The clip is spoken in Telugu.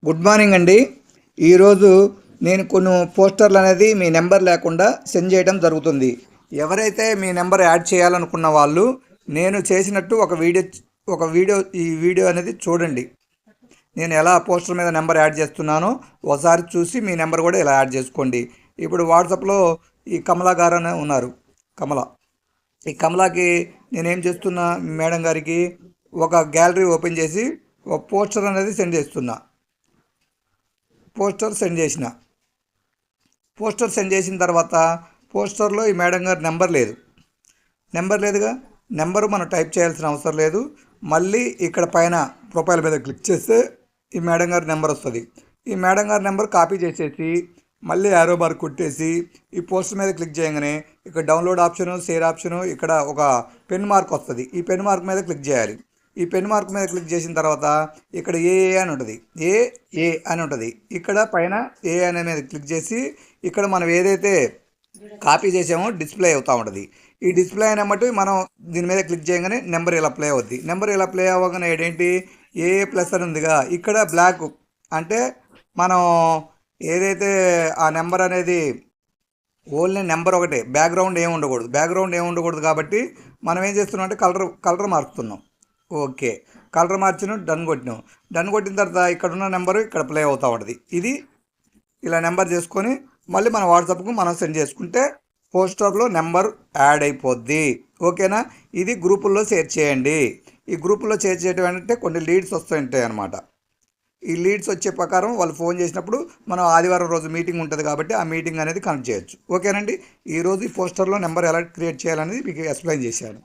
గుడ్ మార్నింగ్ అండి. ఈరోజు నేను కొన్ని పోస్టర్లు అనేది మీ నెంబర్ లేకుండా సెండ్ చేయడం జరుగుతుంది. ఎవరైతే మీ నెంబర్ యాడ్ చేయాలనుకున్న వాళ్ళు నేను చేసినట్టు ఈ వీడియో అనేది చూడండి. నేను ఎలా పోస్టర్ మీద నెంబర్ యాడ్ చేస్తున్నానో ఒకసారి చూసి మీ నెంబర్ కూడా ఇలా యాడ్ చేసుకోండి. ఇప్పుడు వాట్సాప్లో ఈ కమలా గారు అనే ఉన్నారు. ఈ కమలాకి నేనేం చేస్తున్నా, మేడం గారికి ఒక గ్యాలరీ ఓపెన్ చేసి ఒక పోస్టర్ అనేది సెండ్ చేస్తున్నా. పోస్టర్ సెండ్ చేసిన తర్వాత పోస్టర్లో ఈ మేడం గారి నెంబర్ లేదుగా. నెంబరు మనం టైప్ చేయాల్సిన అవసరం లేదు. మళ్ళీ ఇక్కడ పైన ప్రొఫైల్ మీద క్లిక్ చేస్తే ఈ మేడం గారి నెంబర్ వస్తుంది. ఈ మేడం గారి నెంబర్ కాపీ చేసేసి మళ్ళీ యారో బార్ కొట్టేసి ఈ పోస్టర్ మీద క్లిక్ చేయగానే ఇక్కడ డౌన్లోడ్ ఆప్షను, షేర్ ఆప్షను, ఇక్కడ ఒక పెన్ మార్క్ వస్తుంది. ఈ పెన్ మార్క్ మీద క్లిక్ చేయాలి. ఈ పెన్ మార్క్ మీద క్లిక్ చేసిన తర్వాత ఇక్కడ ఏ అని ఉంటుంది, ఇక్కడ పైన ఏ అనే మీద క్లిక్ చేసి ఇక్కడ మనం ఏదైతే కాపీ చేసామో డిస్ప్లే అవుతూ ఉంటుంది. ఈ డిస్ప్లే అయినట్టు మనం దీని మీద క్లిక్ చేయగానే నెంబర్ ఇలా ప్లే అవుద్ది. నెంబర్ ఇలా ప్లే అవ్వగానే ఏంటి ఏ ప్లస్ అని ఉందిగా, ఇక్కడ బ్లాక్ అంటే మనం ఏదైతే ఆ నెంబర్ అనేది ఓన్లీ నెంబర్ ఒకటే, బ్యాక్గ్రౌండ్ ఏమి ఉండకూడదు కాబట్టి మనం ఏం చేస్తున్నాం అంటే కలర్ మారుస్తున్నాం. ఓకే, కలర్ మార్చినాం, డన్ కొట్టిన తర్వాత ఇక్కడ ఉన్న నెంబరు ఇక్కడ ప్లే అవుతూ ఉంటుంది. ఇది ఇలా నెంబర్ చేసుకొని మళ్ళీ మన వాట్సాప్కు మనం సెండ్ చేసుకుంటే పోస్టర్లో నెంబర్ యాడ్ అయిపోద్ది. ఓకేనా? ఇది గ్రూపుల్లో షేర్ చేయండి. ఈ గ్రూపుల్లో షేర్ చేయడం అంటే కొన్ని లీడ్స్ వస్తుంటాయి అన్నమాట. ఈ లీడ్స్ వచ్చే ప్రకారం వాళ్ళు ఫోన్ చేసినప్పుడు మనం ఆదివారం రోజు మీటింగ్ ఉంటుంది కాబట్టి ఆ మీటింగ్ అనేది కనెక్ట్ చేయొచ్చు. ఓకేనండి? ఈరోజు ఈ పోస్టర్లో నెంబర్ ఎలా క్రియేట్ చేయాలనేది మీకు ఎక్స్ప్లెయిన్ చేశాను.